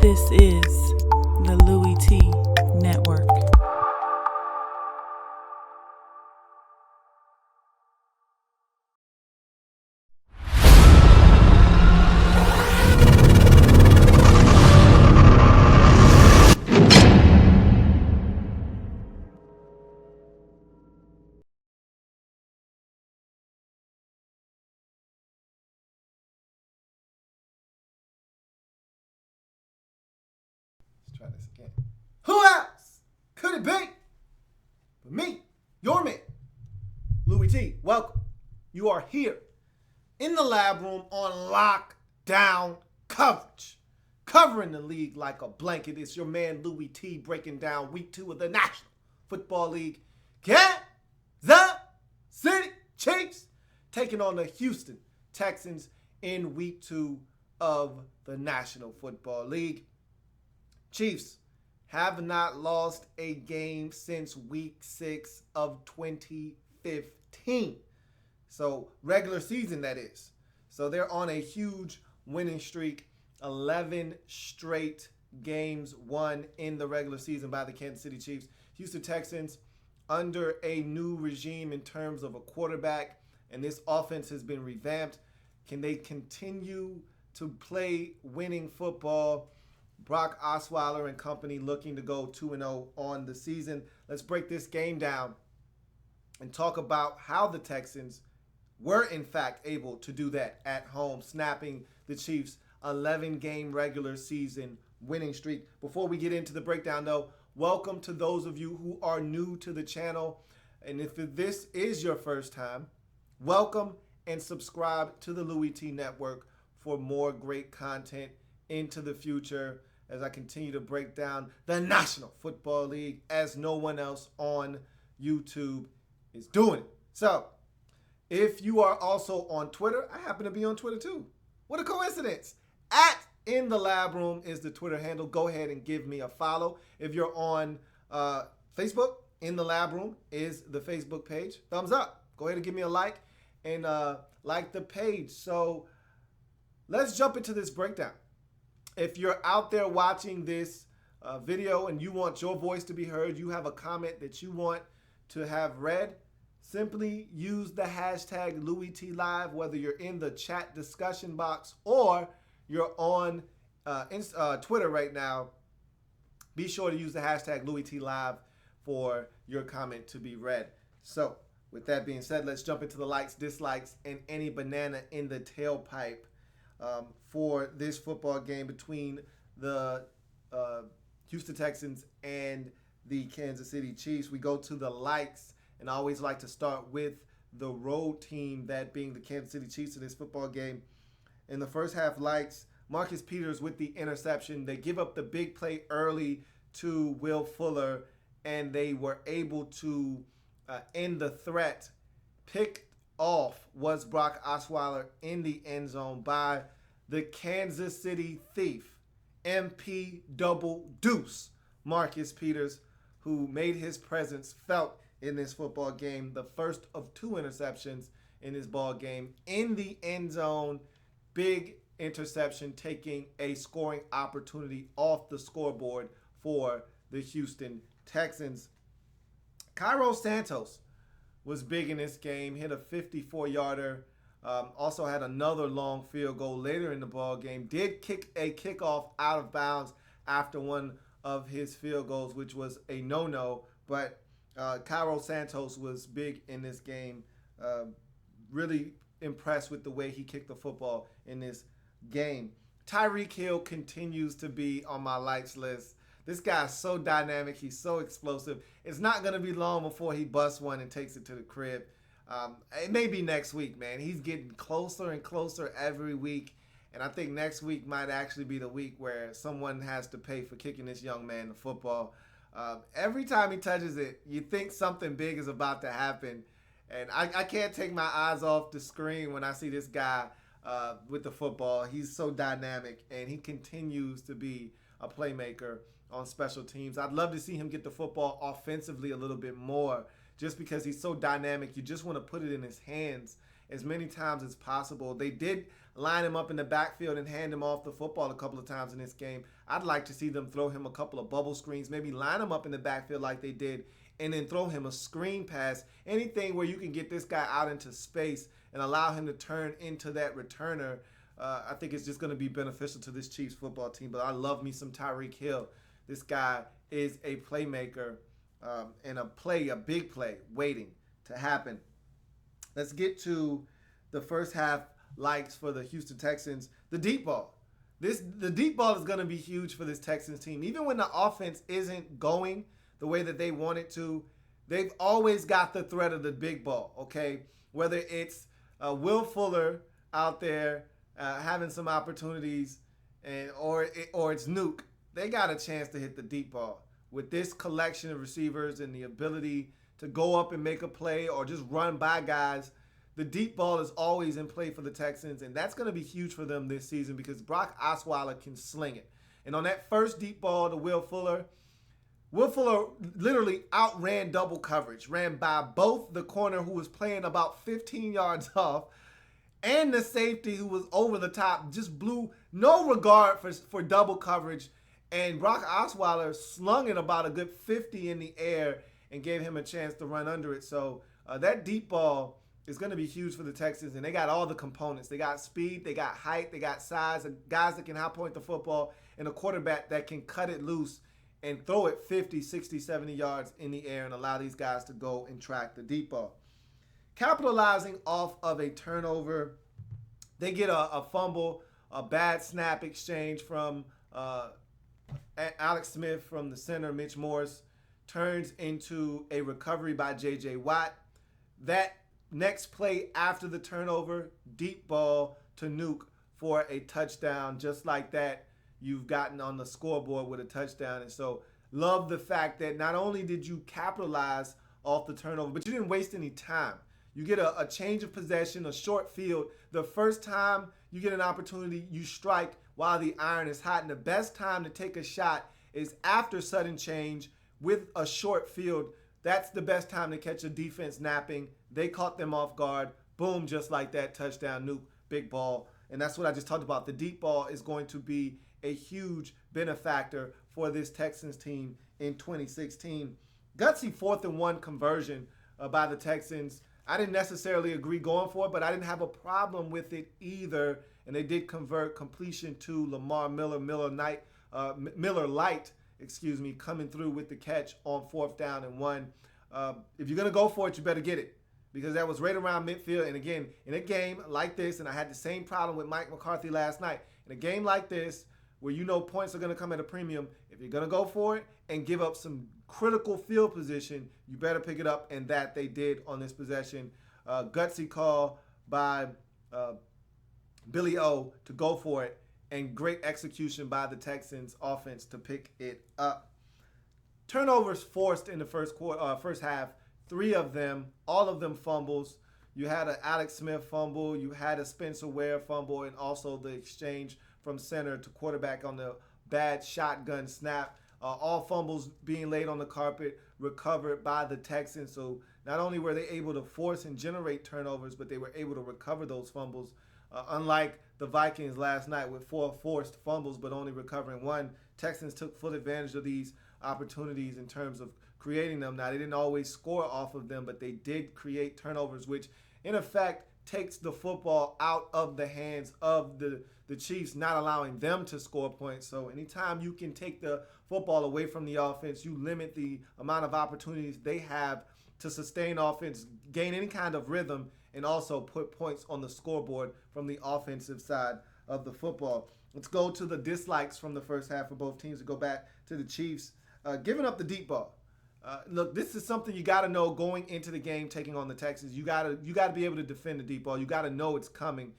This is the Louie Tee Network. Let's try this again. Who else could it be but me, your man, Louie Tee? Welcome. You are here in the lab room on lockdown coverage. Covering the league like a blanket. It's your man Louie Tee breaking down week 2 of the National Football League. Kansas City Chiefs taking on the Houston Texans in week 2 of the National Football League. Chiefs have not lost a game since week 6 of 2015. So regular season, that is. So they're on a huge winning streak. 11 straight games won in the regular season by the Kansas City Chiefs. Houston Texans under a new regime in terms of a quarterback, and this offense has been revamped. Can they continue to play winning football? Brock Osweiler and company looking to go 2-0 on the season. Let's break this game down and talk about how the Texans were in fact able to do that at home, snapping the Chiefs' 11-game regular season winning streak. Before we get into the breakdown though, welcome to those of you who are new to the channel. And if this is your first time, welcome and subscribe to the Louie Tee Network for more great content into the future as I continue to break down the National Football League as no one else on YouTube is doing it. So, if you are also on Twitter, I happen to be on Twitter too. What a coincidence. @In the Lab Room is the Twitter handle. Go ahead and give me a follow. If you're on Facebook, In the Lab Room is the Facebook page. Thumbs up. Go ahead and give me a like and like the page. So, let's jump into this breakdown. If you're out there watching this video and you want your voice to be heard, you have a comment that you want to have read, simply use the hashtag LouieTeeLive, whether you're in the chat discussion box or you're on Twitter right now. Be sure to use the hashtag LouieTeeLive for your comment to be read. So, with that being said, let's jump into the likes, dislikes, and any banana in the tailpipe for this football game between the Houston Texans and the Kansas City Chiefs. We go to the likes, and I always like to start with the road team, that being the Kansas City Chiefs in this football game. In the first half likes, Marcus Peters with the interception. They give up the big play early to Will Fuller, and they were able to end the threat. Picked off was Brock Osweiler in the end zone by the Kansas City Thief, MP Double Deuce, Marcus Peters, who made his presence felt in this football game. The first of 2 interceptions in this ball game in the end zone. Big interception, taking a scoring opportunity off the scoreboard for the Houston Texans. Cairo Santos was big in this game, hit a 54-yarder, also had another long field goal later in the ball game. Did kick a kickoff out of bounds after one of his field goals, which was a no-no, but Cairo Santos was big in this game. Really impressed with the way he kicked the football in this game. Tyreek Hill continues to be on my likes list. This guy's so dynamic. He's so explosive. It's not going to be long before he busts one and takes it to the crib. It may be next week, man. He's getting closer and closer every week. And I think next week might actually be the week where someone has to pay for kicking this young man the football. Every time he touches it, you think something big is about to happen. And I can't take my eyes off the screen when I see this guy with the football. He's so dynamic, and he continues to be a playmaker on special teams. I'd love to see him get the football offensively a little bit more, just because he's so dynamic. You just want to put it in his hands as many times as possible. They did line him up in the backfield and hand him off the football a couple of times in this game. I'd like to see them throw him a couple of bubble screens, maybe line him up in the backfield like they did, and then throw him a screen pass. Anything where you can get this guy out into space and allow him to turn into that returner. I think it's just going to be beneficial to this Chiefs football team. But I love me some Tyreek Hill. This guy is a playmaker and a big play waiting to happen. Let's get to the first half likes for the Houston Texans. The deep ball. The deep ball is going to be huge for this Texans team. Even when the offense isn't going the way that they want it to, they've always got the threat of the big ball, okay? Whether it's Will Fuller out there having some opportunities, or it's Nuke, they got a chance to hit the deep ball. With this collection of receivers and the ability to go up and make a play or just run by guys, the deep ball is always in play for the Texans, and that's going to be huge for them this season because Brock Osweiler can sling it. And on that first deep ball to Will Fuller literally outran double coverage, ran by both the corner who was playing about 15 yards off and the safety who was over the top, just blew no regard for double coverage. And Brock Osweiler slung it about a good 50 in the air and gave him a chance to run under it. So that deep ball is going to be huge for the Texans, and they got all the components. They got speed, they got height, they got size, and guys that can high point the football, and a quarterback that can cut it loose and throw it 50, 60, 70 yards in the air and allow these guys to go and track the deep ball. Capitalizing off of a turnover, they get a fumble, a bad snap exchange from Alex Smith from the center, Mitch Morse, turns into a recovery by J.J. Watt. That next play after the turnover, deep ball to Nuke for a touchdown. Just like that, you've gotten on the scoreboard with a touchdown. And so love the fact that not only did you capitalize off the turnover, but you didn't waste any time. You get a change of possession, a short field. The first time you get an opportunity, you strike while the iron is hot. And the best time to take a shot is after sudden change with a short field. That's the best time to catch a defense napping. They caught them off guard. Boom, just like that, touchdown, Nuke, big ball. And that's what I just talked about. The deep ball is going to be a huge benefactor for this Texans team in 2016. Gutsy 4th and 1 conversion by the Texans. I didn't necessarily agree going for it, but I didn't have a problem with it either. And they did convert completion to Lamar Miller Light, coming through with the catch on 4th down and 1. If you're going to go for it, you better get it, because that was right around midfield. And again, in a game like this, and I had the same problem with Mike McCarthy last night, in a game like this where you know points are going to come at a premium, if you're going to go for it and give up some critical field position, you better pick it up, and that they did on this possession. Gutsy call by Billy O to go for it, and great execution by the Texans offense to pick it up. Turnovers forced in the first half, 3 of them, all of them fumbles. You had an Alex Smith fumble, you had a Spencer Ware fumble, and also the exchange from center to quarterback on the bad shotgun snap. All fumbles being laid on the carpet, recovered by the Texans. So not only were they able to force and generate turnovers, but they were able to recover those fumbles. Unlike the Vikings last night with 4 forced fumbles but only recovering 1, Texans took full advantage of these opportunities in terms of creating them. Now, they didn't always score off of them, but they did create turnovers, which in effect takes the football out of the hands of the Chiefs, not allowing them to score points. So anytime you can take the football away from the offense, you limit the amount of opportunities they have to sustain offense, gain any kind of rhythm, and also put points on the scoreboard from the offensive side of the football. Let's go to the dislikes from the first half of both teams. To go back to the Chiefs, giving up the deep ball. Look, this is something you got to know going into the game, taking on the Texans. You got to be able to defend the deep ball. You got to know it's coming,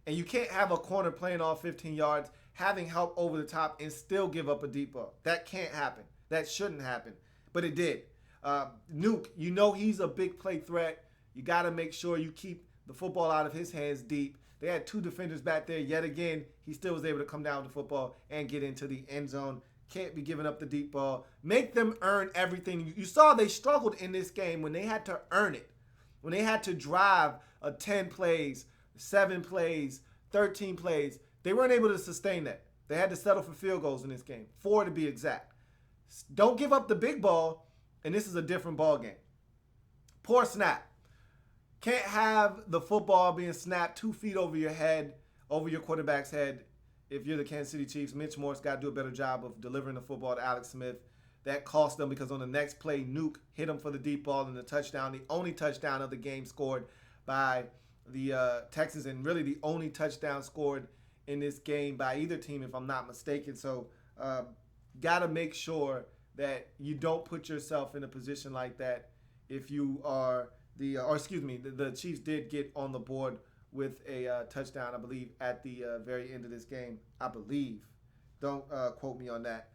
and you can't have a corner playing off 15 yards, having help over the top, and still give up a deep ball. That can't happen. That shouldn't happen, but it did. Nuke, you know he's a big play threat. You got to make sure you keep the football out of his hands deep. They had 2 defenders back there. Yet again, he still was able to come down with the football and get into the end zone. Can't be giving up the deep ball. Make them earn everything. You saw they struggled in this game when they had to earn it, when they had to drive 10 plays, 7 plays, 13 plays. They weren't able to sustain that. They had to settle for field goals in this game, 4 to be exact. Don't give up the big ball, and this is a different ball game. Poor snap. Can't have the football being snapped 2 feet over your head, over your quarterback's head. If you're the Kansas City Chiefs, Mitch Morse got to do a better job of delivering the football to Alex Smith. That cost them because on the next play, Nuke hit him for the deep ball and the touchdown, the only touchdown of the game scored by the Texans, and really the only touchdown scored in this game by either team, if I'm not mistaken. So, got to make sure that you don't put yourself in a position like that if you are the Chiefs did get on the board with a touchdown, I believe, at the very end of this game. I believe. Don't quote me on that.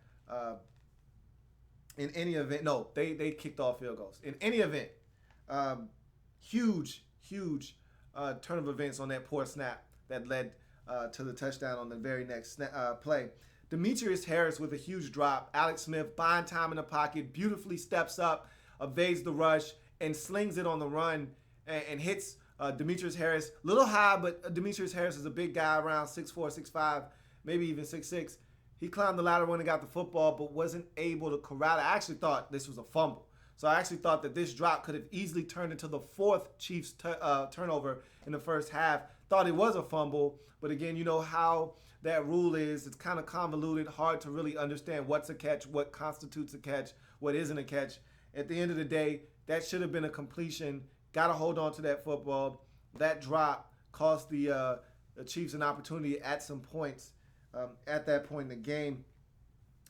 In any event, no, they kicked off field goals. In any event, huge turn of events on that poor snap that led to the touchdown on the very next play. Demetrius Harris with a huge drop. Alex Smith buying time in the pocket, beautifully steps up, evades the rush, and slings it on the run and hits Demetrius Harris. Little high, but Demetrius Harris is a big guy, around 6'4", 6'5", maybe even 6'6". He climbed the ladder when he got the football, but wasn't able to corral it. I actually thought this was a fumble. So I actually thought that this drop could have easily turned into the 4th Chiefs turnover in the first half. Thought it was a fumble, but again, you know how that rule is. It's kind of convoluted, hard to really understand what's a catch, what constitutes a catch, what isn't a catch. At the end of the day, that should have been a completion. Got to hold on to that football. That drop cost the Chiefs an opportunity at some points at that point in the game.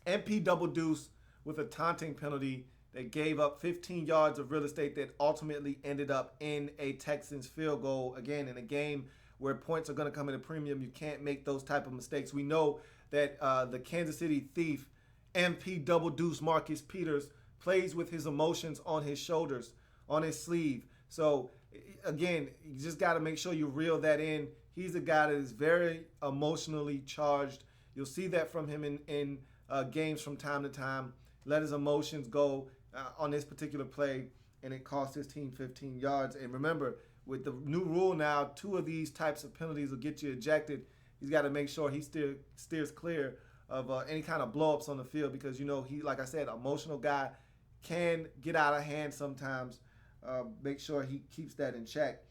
MP double deuce with a taunting penalty that gave up 15 yards of real estate that ultimately ended up in a Texans field goal. Again, in a game where points are going to come in a premium, you can't make those type of mistakes. We know that the Kansas City thief, MP double deuce Marcus Peters, plays with his emotions on his shoulders, on his sleeve. So, again, you just got to make sure you reel that in. He's a guy that is very emotionally charged. You'll see that from him in games from time to time. Let his emotions go on this particular play, and it cost his team 15 yards. And remember, with the new rule now, 2 of these types of penalties will get you ejected. He's got to make sure he steers clear of any kind of blow-ups on the field because, you know, he, like I said, emotional guy, can get out of hand sometimes. Make sure he keeps that in check.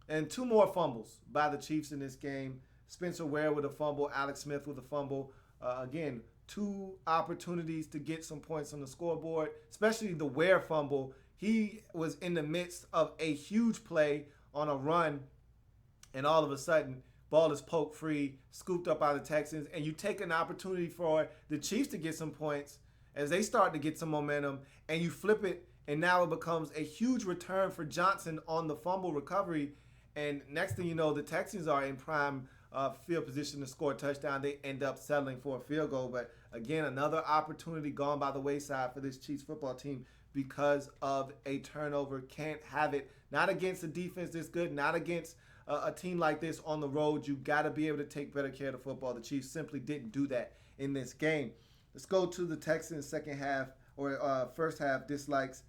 And 2 more fumbles by the Chiefs in this game. Spencer Ware with a fumble, Alex Smith with a fumble. Again, 2 opportunities to get some points on the scoreboard, especially the Ware fumble. He was in the midst of a huge play on a run, and all of a sudden, ball is poked free, scooped up by the Texans, and you take an opportunity for the Chiefs to get some points as they start to get some momentum, and you flip it, and now it becomes a huge return for Johnson on the fumble recovery. And next thing you know, the Texans are in prime field position to score a touchdown. They end up settling for a field goal. But again, another opportunity gone by the wayside for this Chiefs football team because of a turnover. Can't have it. Not against a defense this good. Not against a team like this on the road. You got to be able to take better care of the football. The Chiefs simply didn't do that in this game. Let's go to the Texans second half or first half dislikes.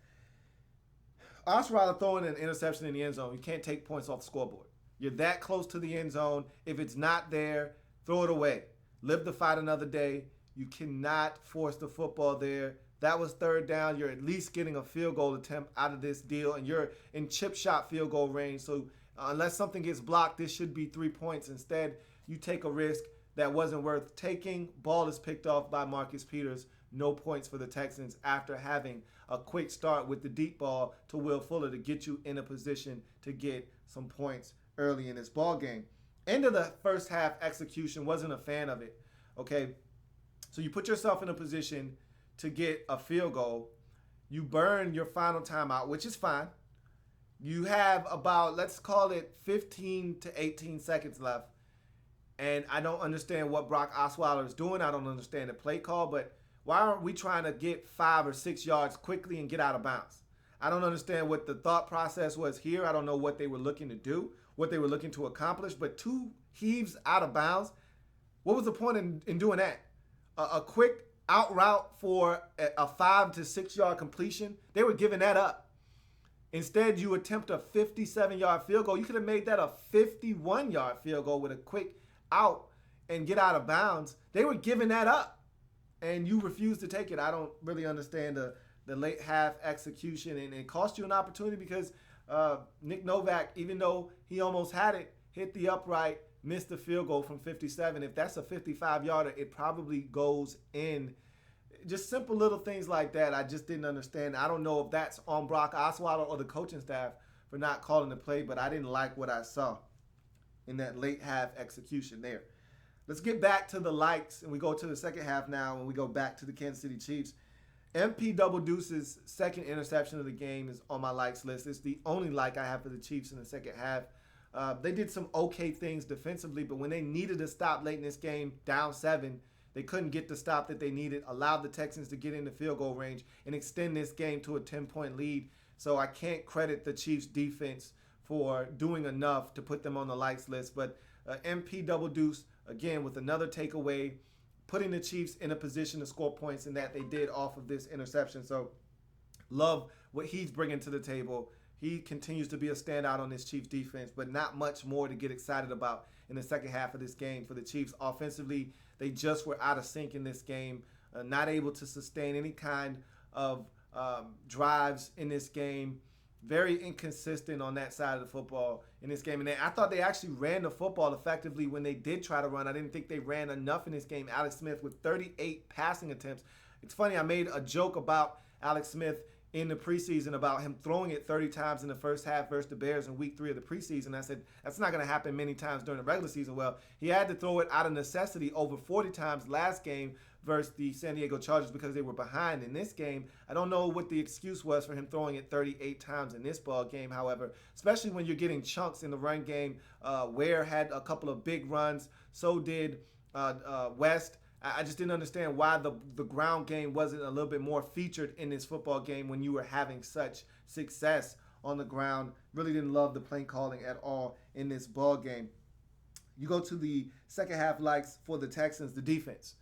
Osweiler throwing an interception in the end zone. You can't take points off the scoreboard. You're that close to the end zone. If it's not there, throw it away. Live the fight another day. You cannot force the football there. That was 3rd down. You're at least getting a field goal attempt out of this deal, and you're in chip shot field goal range. So unless something gets blocked, this should be 3 points. Instead, you take a risk that wasn't worth taking. Ball is picked off by Marcus Peters. No points for the Texans after having a quick start with the deep ball to Will Fuller to get you in a position to get some points early in this ball game. End of the first half execution, wasn't a fan of it. Okay, so you put yourself in a position to get a field goal. You burn your final timeout, which is fine. You have about, let's call it 15 to 18 seconds left. And I don't understand what Brock Osweiler is doing. I don't understand the play call, but why aren't we trying to get 5 or 6 yards quickly and get out of bounds? I don't understand what the thought process was here. I don't know what they were looking to do, what they were looking to accomplish, but 2 heaves out of bounds. What was the point in doing that? A quick out route for a 5 to 6 yard completion. They were giving that up. Instead, you attempt a 57-yard field goal. You could have made that a 51-yard field goal with a quick out and get out of bounds. They were giving that up, and you refused to take it. I don't really understand the late half execution, and it cost you an opportunity because Nick Novak, even though he almost had it, hit the upright, missed the field goal from 57. If that's a 55-yarder, it probably goes in. Just simple little things like that I just didn't understand. I don't know if that's on Brock Osweiler or the coaching staff for not calling the play, but I didn't like what I saw in that late half execution there. Let's get back to the likes, and we go to the second half now, and we go back to the Kansas City Chiefs. MP Double Deuce's second interception of the game is on my likes list. It's the only like I have for the Chiefs in the second half. They did some okay things defensively, but when they needed a stop late in this game, down 7, they couldn't get the stop that they needed, allowed the Texans to get in the field goal range and extend this game to a 10-point lead. So I can't credit the Chiefs defense for doing enough to put them on the likes list. But MP Double Deuce, again, with another takeaway, putting the Chiefs in a position to score points, and that they did off of this interception. So love what he's bringing to the table. He continues to be a standout on this Chiefs defense, but not much more to get excited about in the second half of this game for the Chiefs. Offensively, they just were out of sync in this game, not able to sustain any kind of drives in this game. Very inconsistent on that side of the football in this game. And I thought they actually ran the football effectively when they did try to run. I didn't think they ran enough in this game. Alex Smith with 38 passing attempts. It's funny, I made a joke about Alex Smith in the preseason about him throwing it 30 times in the first half versus the Bears in week 3 of the preseason. I said, that's not going to happen many times during the regular season. Well, he had to throw it out of necessity over 40 times last game versus the San Diego Chargers because they were behind in this game. I don't know what the excuse was for him throwing it 38 times in this ball game, however, especially when you're getting chunks in the run game. Ware had a couple of big runs. So did West. I just didn't understand why the ground game wasn't a little bit more featured in this football game when you were having such success on the ground. Really didn't love the play calling at all in this ball game. You go to the second half likes for the Texans, the defense.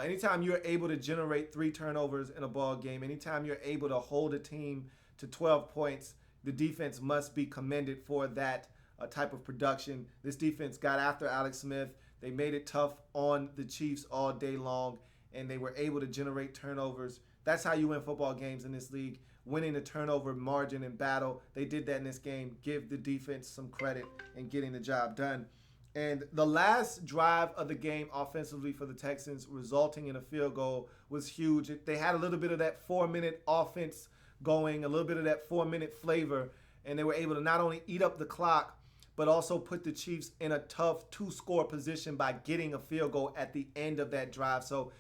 Anytime you're able to generate 3 turnovers in a ball game, anytime you're able to hold a team to 12 points, the defense must be commended for that type of production. This defense got after Alex Smith. They made it tough on the Chiefs all day long, and they were able to generate turnovers. That's how you win football games in this league, winning the turnover margin in battle. They did that in this game. Give the defense some credit in getting the job done. And the last drive of the game offensively for the Texans, resulting in a field goal, was huge. They had a little bit of that 4-minute offense going, a little bit of that 4-minute flavor, and they were able to not only eat up the clock, but also put the Chiefs in a tough 2-score position by getting a field goal at the end of that drive. So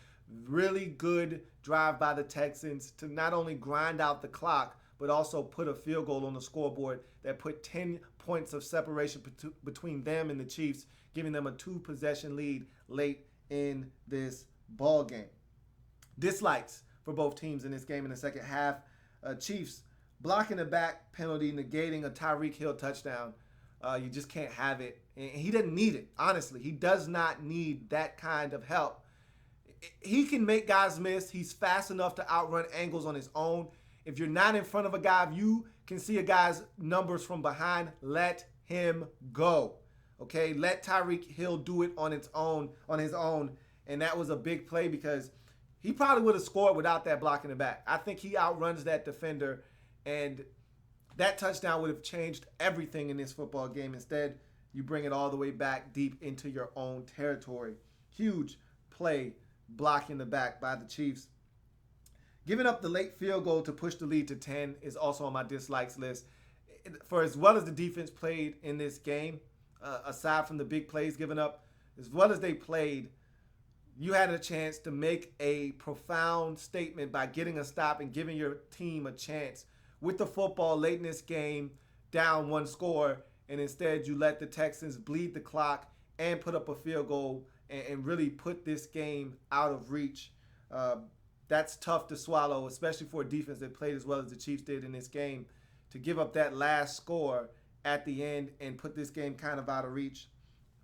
really good drive by the Texans to not only grind out the clock, but also put a field goal on the scoreboard that put 10 points of separation between them and the Chiefs, giving them a 2-possession lead late in this ball game. Dislikes for both teams in this game in the second half. Chiefs blocking the back penalty, negating a Tyreek Hill touchdown. You just can't have it. And he doesn't need it, honestly. He does not need that kind of help. He can make guys miss. He's fast enough to outrun angles on his own. If you're not in front of a guy, if you can see a guy's numbers from behind, let him go. Okay? Let Tyreek Hill do it on his own. And that was a big play because he probably would have scored without that block in the back. I think he outruns that defender, and that touchdown would have changed everything in this football game. Instead, you bring it all the way back deep into your own territory. Huge play blocking the back by the Chiefs. Giving up the late field goal to push the lead to 10 is also on my dislikes list. For as well as the defense played in this game, aside from the big plays given up, as well as they played, you had a chance to make a profound statement by getting a stop and giving your team a chance with the football late in this game, down 1 score, and instead you let the Texans bleed the clock and put up a field goal and really put this game out of reach. That's tough to swallow, especially for a defense that played as well as the Chiefs did in this game. To give up that last score at the end and put this game kind of out of reach,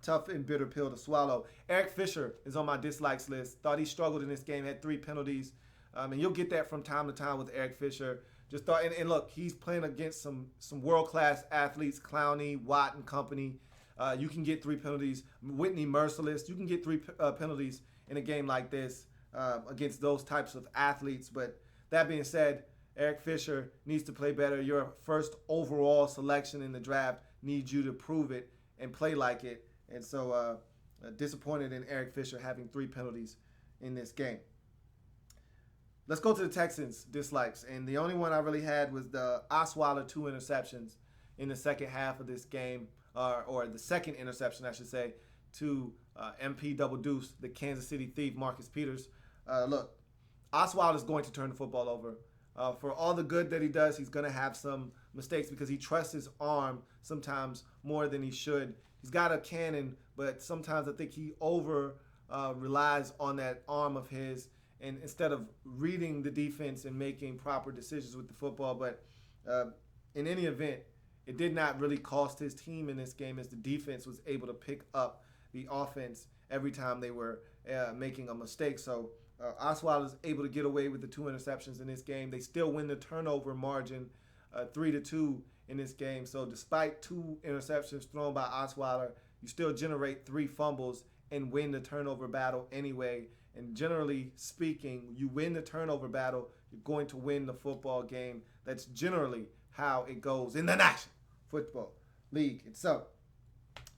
tough and bitter pill to swallow. Eric Fisher is on my dislikes list. Thought he struggled in this game, had 3 penalties. And you'll get that from time to time with Eric Fisher. Just thought, and look, he's playing against some world-class athletes, Clowney, Watt, and company. You can get 3 penalties. Whitney Merciless, you can get 3 penalties in a game like this against those types of athletes. But that being said, Eric Fisher needs to play better. Your first overall selection in the draft needs you to prove it and play like it. And so disappointed in Eric Fisher having 3 penalties in this game. Let's go to the Texans' dislikes. And the only one I really had was the Osweiler 2 interceptions in the second half of this game, or the second interception, I should say, to MP Double Deuce, the Kansas City thief, Marcus Peters. Look, Osweiler is going to turn the football over. For all the good that he does, he's going to have some mistakes because he trusts his arm sometimes more than he should. He's got a cannon, but sometimes I think he relies on that arm of his, and instead of reading the defense and making proper decisions with the football. But in any event, it did not really cost his team in this game, as the defense was able to pick up the offense every time they were making a mistake. So Osweiler is able to get away with the 2 interceptions in this game. They still win the turnover margin 3-2 in this game. So despite 2 interceptions thrown by Osweiler, you still generate 3 fumbles and win the turnover battle anyway. And generally speaking, you win the turnover battle, you're going to win the football game. That's generally how it goes in the National Football League. And so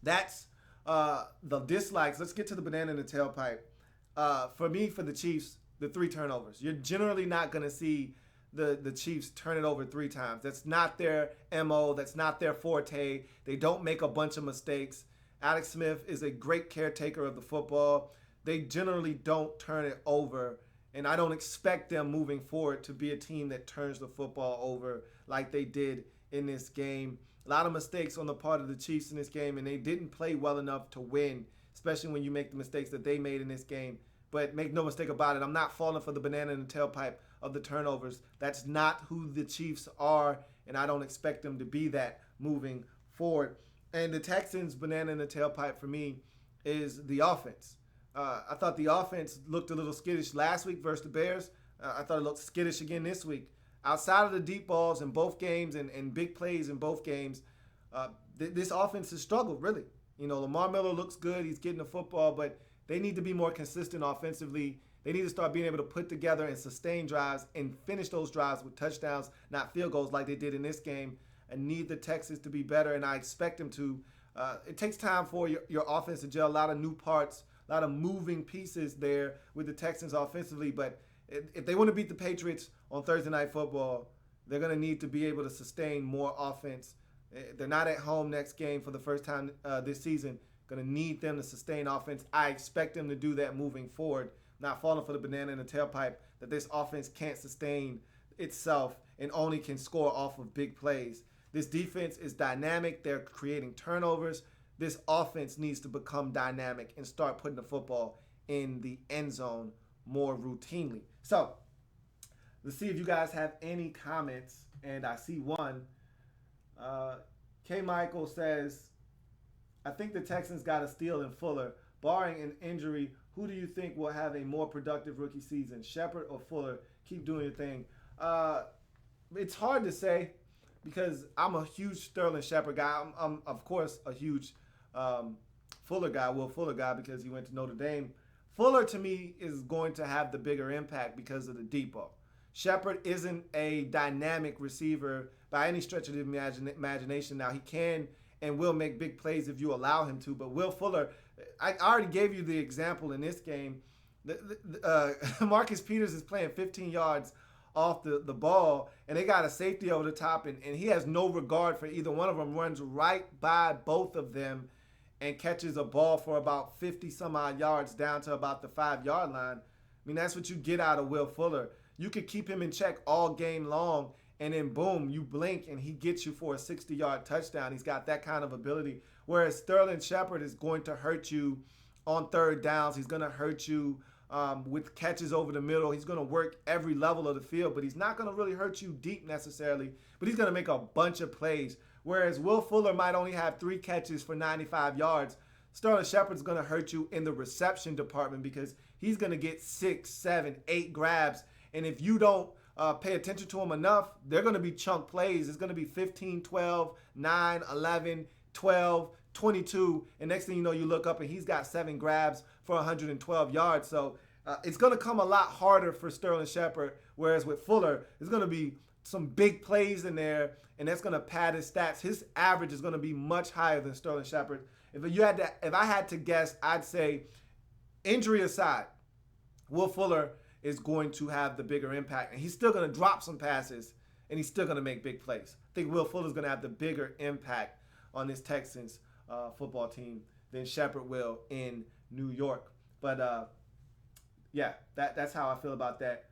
that's the dislikes. Let's get to the banana in the tailpipe. For me, for the Chiefs, the 3 turnovers. You're generally not going to see the Chiefs turn it over 3 times. That's not their MO. That's not their forte. They don't make a bunch of mistakes. Alex Smith is a great caretaker of the football. They generally don't turn it over, and I don't expect them moving forward to be a team that turns the football over like they did in this game. A lot of mistakes on the part of the Chiefs in this game, and they didn't play well enough to win, especially when you make the mistakes that they made in this game. But make no mistake about it, I'm not falling for the banana in the tailpipe of the turnovers. That's not who the Chiefs are, and I don't expect them to be that moving forward. And the Texans' banana in the tailpipe for me is the offense. I thought the offense looked a little skittish last week versus the Bears. I thought it looked skittish again this week. Outside of the deep balls in both games and big plays in both games, this offense has struggled, really. You know, Lamar Miller looks good. He's getting the football, but they need to be more consistent offensively. They need to start being able to put together and sustain drives and finish those drives with touchdowns, not field goals like they did in this game. I need the Texans to be better, and I expect them to. It takes time for your offense to gel. A lot of new parts, a lot of moving pieces there with the Texans offensively. But if they want to beat the Patriots on Thursday Night Football, they're going to need to be able to sustain more offense. They're not at home next game for the first time this season. Going to need them to sustain offense. I expect them to do that moving forward. Not falling for the banana in the tailpipe that this offense can't sustain itself and only can score off of big plays. This defense is dynamic. They're creating turnovers. This offense needs to become dynamic and start putting the football in the end zone more routinely. So let's see if you guys have any comments. And I see one. K. Michael says, I think the Texans got a steal in Fuller. Barring an injury, who do you think will have a more productive rookie season, Shepard or Fuller? Keep doing your thing. It's hard to say because I'm a huge Sterling Shepard guy. I'm of course, a huge Fuller guy, Will Fuller guy, because he went to Notre Dame. Fuller, to me, is going to have the bigger impact because of the deep ball. Shepard isn't a dynamic receiver by any stretch of the imagination. Now, he can and will make big plays if you allow him to, but Will Fuller, I already gave you the example in this game. Marcus Peters is playing 15 yards off the ball, and they got a safety over the top, and he has no regard for either one of them, runs right by both of them and catches a ball for about 50-some-odd yards down to about the 5-yard line. I mean, that's what you get out of Will Fuller. You could keep him in check all game long, and then boom, you blink, and he gets you for a 60-yard touchdown. He's got that kind of ability. Whereas Sterling Shepard is going to hurt you on third downs. He's going to hurt you with catches over the middle. He's going to work every level of the field, but he's not going to really hurt you deep necessarily. But he's going to make a bunch of plays. Whereas Will Fuller might only have 3 catches for 95 yards. Sterling Shepard's going to hurt you in the reception department because he's going to get 6, 7, 8 grabs. And if you don't pay attention to him enough, they're going to be chunk plays. It's going to be 15, 12, 9, 11, 12, 22. And next thing you know, you look up and he's got 7 grabs for 112 yards. So it's going to come a lot harder for Sterling Shepard, whereas with Fuller, it's going to be some big plays in there, and that's going to pad his stats. His average is going to be much higher than Sterling Shepard. If I had to guess, I'd say, injury aside, Will Fuller is going to have the bigger impact, and he's still going to drop some passes, and he's still going to make big plays. I think Will Fuller is going to have the bigger impact on this Texans football team than Shepard will in New York. But yeah, that's how I feel about that.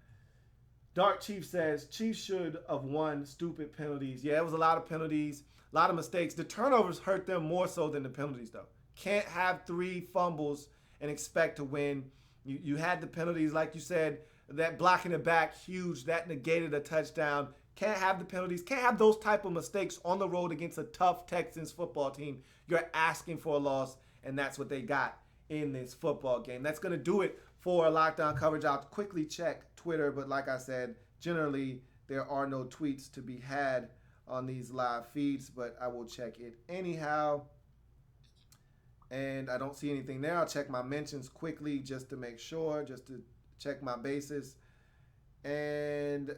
Dark Chief says, Chiefs should have won stupid penalties. Yeah, it was a lot of penalties, a lot of mistakes. The turnovers hurt them more so than the penalties, though. Can't have 3 fumbles and expect to win. You had the penalties, like you said, that blocking it back, huge. That negated a touchdown. Can't have the penalties. Can't have those type of mistakes on the road against a tough Texans football team. You're asking for a loss, and that's what they got in this football game. That's going to do it for Lockdown coverage. I'll quickly check Twitter, but like I said, generally there are no tweets to be had on these live feeds, but I will check it anyhow. And I don't see anything there. I'll check my mentions quickly just to make sure, just to check my bases. And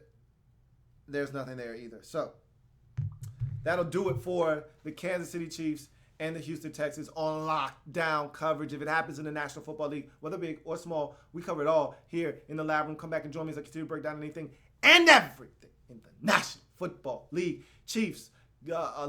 there's nothing there either. So that'll do it for the Kansas City Chiefs and the Houston Texans on lockdown coverage. If it happens in the National Football League, whether big or small, we cover it all here in the lab room. Come back and join me as I continue to break down anything and everything in the National Football League. Chiefs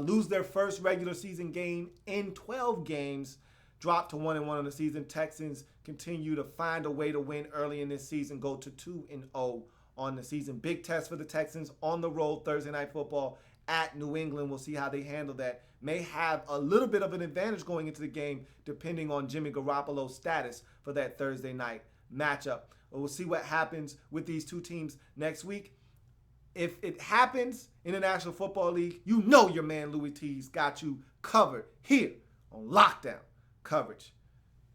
lose their first regular season game in 12 games, drop to 1-1 on the season. Texans continue to find a way to win early in this season, go to 2-0 on the season. Big test for the Texans on the road, Thursday Night Football at New England. We'll see how they handle that. May have a little bit of an advantage going into the game depending on Jimmy Garoppolo's status for that Thursday night matchup. We'll see what happens with these two teams next week. If it happens in the National Football League, you know your man Louie T's got you covered here on Lockdown Coverage.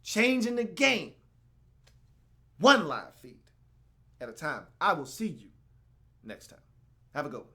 Changing the game, one live feed at a time. I will see you next time. Have a good one.